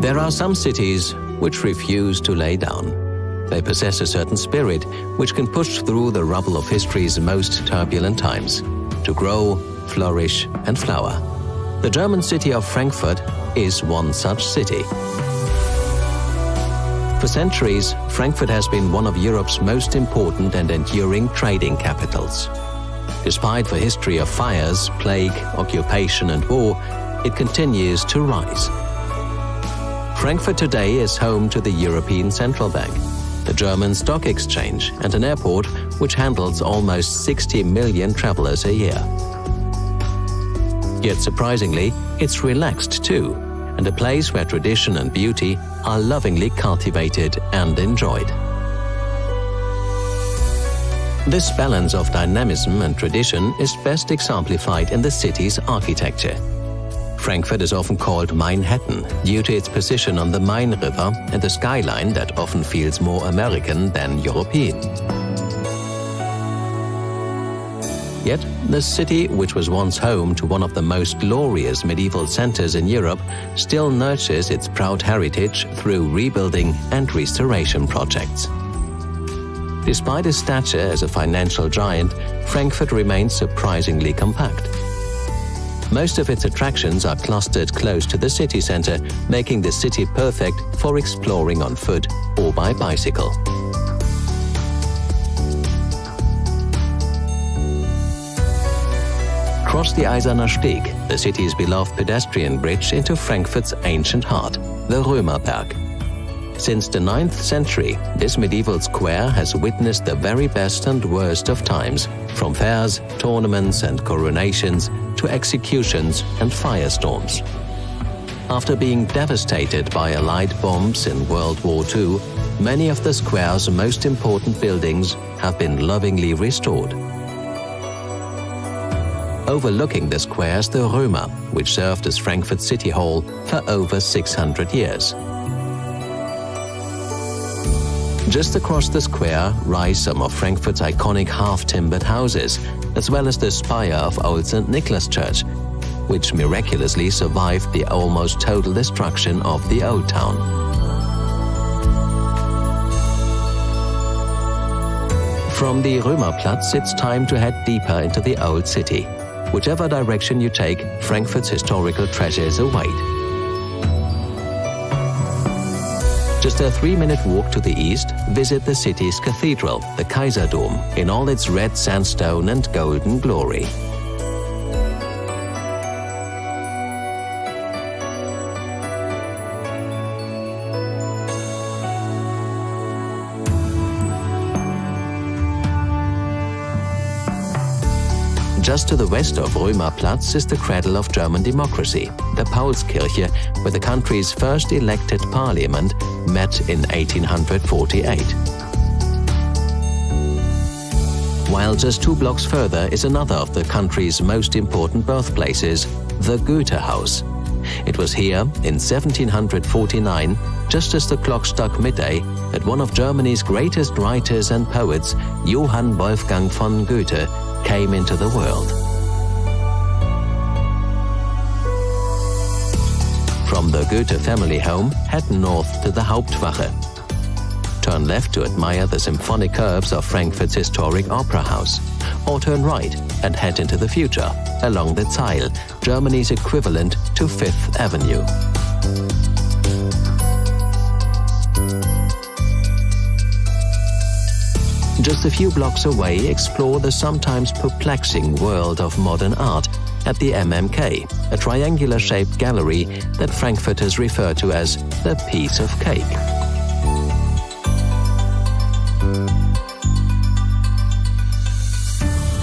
There are some cities which refuse to lay down. They possess a certain spirit which can push through the rubble of history's most turbulent times, to grow, flourish, and flower. The German city of Frankfurt is one such city. For centuries, Frankfurt has been one of Europe's most important and enduring trading capitals. Despite the history of fires, plague, occupation, and war, it continues to rise. Frankfurt today is home to the European Central Bank, the German Stock Exchange, and an airport which handles almost 60 million travelers a year. Yet surprisingly, it's relaxed too, and a place where tradition and beauty are lovingly cultivated and enjoyed. This balance of dynamism and tradition is best exemplified in the city's architecture. Frankfurt is often called Manhattan due to its position on the Main River and the skyline that often feels more American than European. Yet, the city, which was once home to one of the most glorious medieval centers in Europe, still nurtures its proud heritage through rebuilding and restoration projects. Despite its stature as a financial giant, Frankfurt remains surprisingly compact. Most of its attractions are clustered close to the city center, making the city perfect for exploring on foot or by bicycle. Cross the Eiserner Steg, the city's beloved pedestrian bridge into Frankfurt's ancient heart, the Römerberg. Since the 9th century, this medieval square has witnessed the very best and worst of times, from fairs, tournaments and coronations to executions and firestorms. After being devastated by Allied bombs in World War II, many of the square's most important buildings have been lovingly restored. Overlooking the square is the Römer, which served as Frankfurt City Hall for over 600 years. Just across the square rise some of Frankfurt's iconic half-timbered houses, as well as the spire of Old St. Nicholas Church, which miraculously survived the almost total destruction of the Old Town. From the Römerplatz, it's time to head deeper into the Old City. Whichever direction you take, Frankfurt's historical treasures await. Just a 3-minute walk to the east, visit the city's cathedral, the Kaiserdom, in all its red sandstone and golden glory. Just to the west of Römerplatz is the cradle of German democracy, the Paulskirche, where the country's first elected parliament met in 1848. While just 2 blocks further is another of the country's most important birthplaces, the Goethe House. It was here in 1749, just as the clock struck midday, that one of Germany's greatest writers and poets, Johann Wolfgang von Goethe, came into the world. From the Goethe family home, head north to the Hauptwache. Turn left to admire the symphonic curves of Frankfurt's historic opera house, or turn right and head into the future, along the Zeil, Germany's equivalent to Fifth Avenue. Just a few blocks away, explore the sometimes perplexing world of modern art at the MMK, a triangular-shaped gallery that Frankfurters refer to as the piece of cake.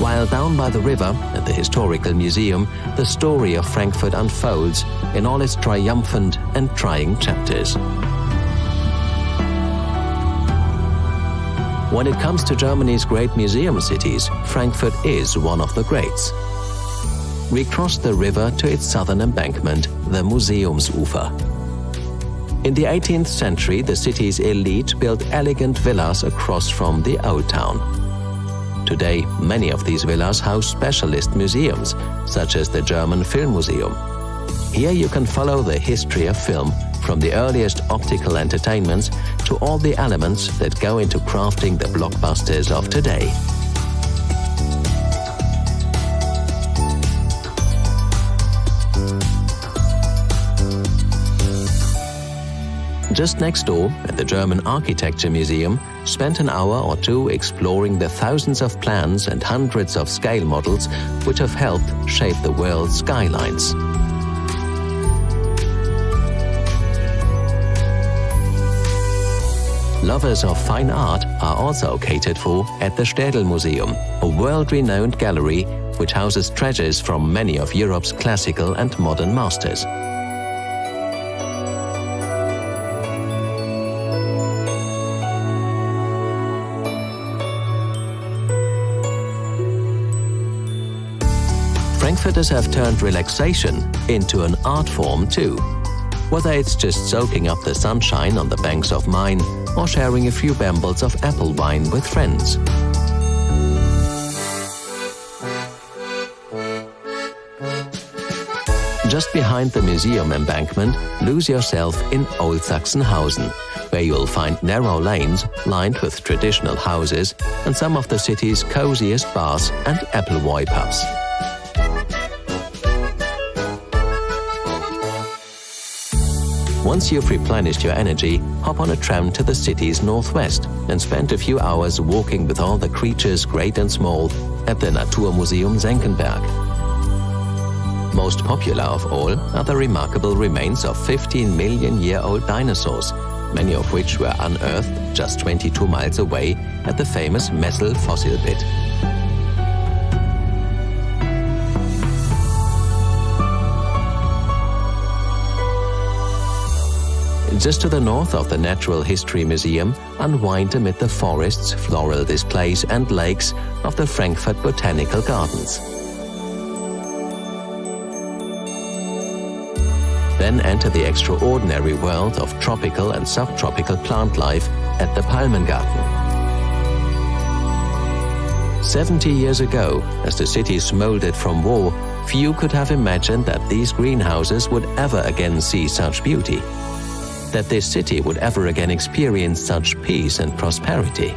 While down by the river, at the Historical Museum, the story of Frankfurt unfolds in all its triumphant and trying chapters. When it comes to Germany's great museum cities, Frankfurt is one of the greats. We cross the river to its southern embankment, the Museumsufer. In the 18th century, the city's elite built elegant villas across from the Old Town. Today, many of these villas house specialist museums, such as the German Film Museum. Here you can follow the history of film from the earliest optical entertainments to all the elements that go into crafting the blockbusters of today. Just next door, at the German Architecture Museum, spent an hour or two exploring the thousands of plans and hundreds of scale models which have helped shape the world's skylines. Lovers of fine art are also catered for at the Städel Museum, a world-renowned gallery which houses treasures from many of Europe's classical and modern masters. Frankfurters have turned relaxation into an art form too. Whether it's just soaking up the sunshine on the banks of Main or sharing a few bambles of apple wine with friends. Just behind the museum embankment, lose yourself in Old Sachsenhausen, where you'll find narrow lanes lined with traditional houses and some of the city's coziest bars and Appleboy pubs. Once you've replenished your energy, hop on a tram to the city's northwest and spend a few hours walking with all the creatures great and small at the Naturmuseum Senckenberg. Most popular of all are the remarkable remains of 15-million-year-old dinosaurs, many of which were unearthed just 22 miles away at the famous Messel fossil pit. Just to the north of the Natural History Museum, unwind amid the forests, floral displays and lakes of the Frankfurt Botanical Gardens. Then enter the extraordinary world of tropical and subtropical plant life at the Palmengarten. 70 years ago, as the city smoldered from war, few could have imagined that these greenhouses would ever again see such beauty, that this city would ever again experience such peace and prosperity.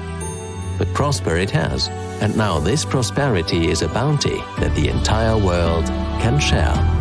But prosper it has, and now this prosperity is a bounty that the entire world can share.